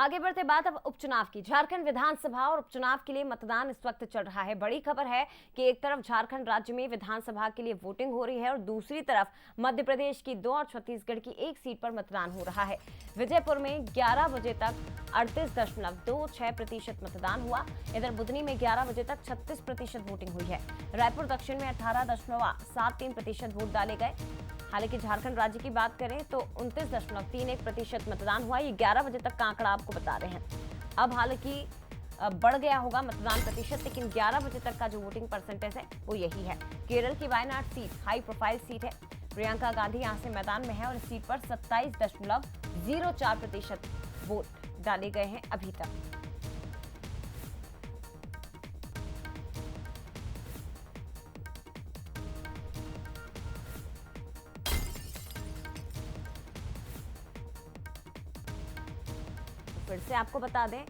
आगे बढ़ते बात अब उपचुनाव की। झारखंड विधानसभा और उपचुनाव के लिए मतदान इस वक्त चल रहा है। बड़ी खबर है कि एक तरफ झारखंड राज्य में विधानसभा के लिए वोटिंग हो रही है और दूसरी तरफ मध्य प्रदेश की 2 और छत्तीसगढ़ की 1 सीट पर मतदान हो रहा है। विजयपुर में 11 बजे तक 38.26% मतदान हुआ। इधर बुधनी में 11 बजे तक 36% वोटिंग हुई है। रायपुर दक्षिण में 18.73% वोट डाले गए। हालांकि झारखंड राज्य की बात करें तो 29.31% मतदान हुआ। ये 11 बजे तक का आंकड़ा आपको बता रहे हैं। अब हालांकि बढ़ गया होगा मतदान प्रतिशत, लेकिन 11 बजे तक का जो वोटिंग परसेंटेज है वो यही है। केरल की Wayanad seat high profile seat है। प्रियंका गांधी यहां से मैदान में है और इस सीट पर 27.04% वोट डाले गए हैं अभी तक। फिर से आपको बता दें,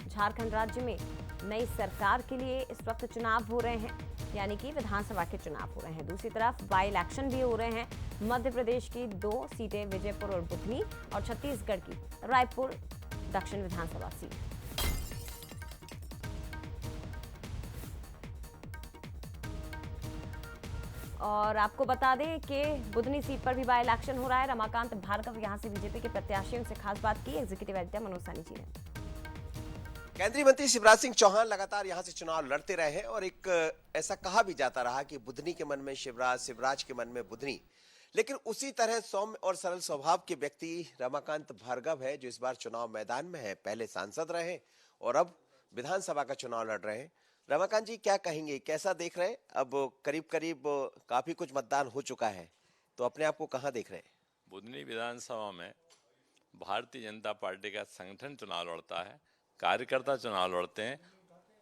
झारखंड राज्य में नई सरकार के लिए इस वक्त चुनाव हो रहे हैं, यानी कि विधानसभा के चुनाव हो रहे हैं। दूसरी तरफ बाई इलेक्शन भी हो रहे हैं। मध्य प्रदेश की 2 सीटें विजयपुर और बुधनी और छत्तीसगढ़ की रायपुर दक्षिण विधानसभा सीट। और आपको बता दें कि बुधनी सीट पर भी बाई इलेक्शन हो रहा है। रमाकांत भार्गव यहां से बीजेपी के प्रत्याशी, उनसे खास बात की एग्जीक्यूटिव एडिटर मनोज सानी जी ने। केंद्रीय मंत्री शिवराज सिंह चौहान लगातार यहां से चुनाव लड़ते रहे हैं और एक ऐसा कहा भी जाता रहा कि बुधनी के मन में शिवराज, शिवराज के मन में बुधनी। लेकिन उसी तरह सौम्य और सरल स्वभाव के व्यक्ति रमाकांत भार्गव है, जो इस बार चुनाव मैदान में है। पहले सांसद रहे और अब विधानसभा का चुनाव लड़ रहे हैं। रमाकांत जी, क्या कहेंगे, कैसा देख रहे हैं? अब करीब करीब काफी कुछ मतदान हो चुका है, तो अपने आप को कहाँ देख रहे हैं? बुधनी विधानसभा में भारतीय जनता पार्टी का संगठन चुनाव लड़ता है, कार्यकर्ता चुनाव लड़ते हैं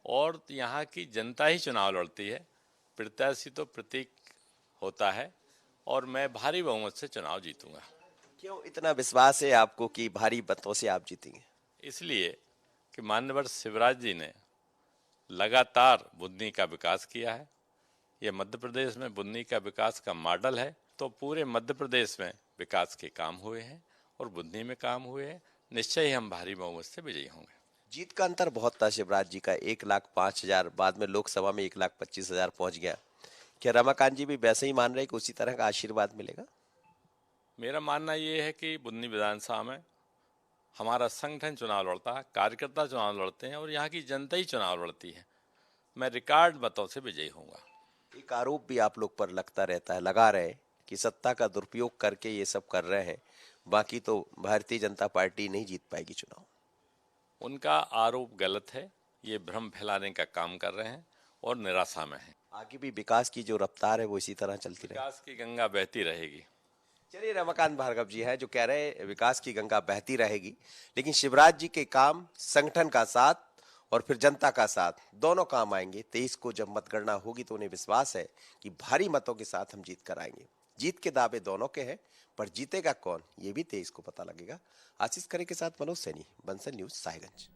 और यहाँ की जनता ही चुनाव लड़ती है। प्रत्याशी तो प्रतीक होता है और मैं भारी बहुमत से चुनाव जीतूंगा। क्यों इतना विश्वास है आपको कि भारी मतों से आप जीतेंगे? इसलिए कि माननीय शिवराज जी ने लगातार बुधनी का विकास किया है। ये मध्य प्रदेश में बुधनी का विकास का मॉडल है। तो पूरे मध्य प्रदेश में विकास के काम हुए हैं और बुधनी में काम हुए हैं। निश्चय ही हम भारी बहुमत से विजयी होंगे। जीत का अंतर बहुत था शिवराज जी का, 1,05,000, बाद में लोकसभा में 1,25,000 पहुंच गया। क्या रमाकांत जी भी वैसे ही मान रहे कि उसी तरह का आशीर्वाद मिलेगा? मेरा मानना ये है कि बुधनी विधानसभा में हमारा संगठन चुनाव लड़ता है, कार्यकर्ता चुनाव लड़ते हैं और यहाँ की जनता ही चुनाव लड़ती है। मैं रिकॉर्ड मतों से विजयी होऊंगा। एक आरोप भी आप लोग पर लगता रहता है, लगा रहे कि सत्ता का दुरुपयोग करके ये सब कर रहे हैं, बाकी तो भारतीय जनता पार्टी नहीं जीत पाएगी चुनाव। उनका आरोप गलत है। ये भ्रम फैलाने का काम कर रहे हैं और निराशा में है। आगे भी विकास की जो रफ्तार है वो इसी तरह चलती रहेगी। विकास की गंगा बहती रहेगी। चलिए, रमाकांत भार्गव जी है जो कह रहे हैं विकास की गंगा बहती रहेगी, लेकिन शिवराज जी के काम, संगठन का साथ और फिर जनता का साथ, दोनों काम आएंगे। 23 को जब मतगणना होगी तो उन्हें विश्वास है कि भारी मतों के साथ हम जीत कर आएंगे। जीत के दावे दोनों के हैं, पर जीतेगा कौन ये भी 23 को पता लगेगा। आशीष खरे के साथ मनोज सैनी, बंसल न्यूज, साहिबगंज।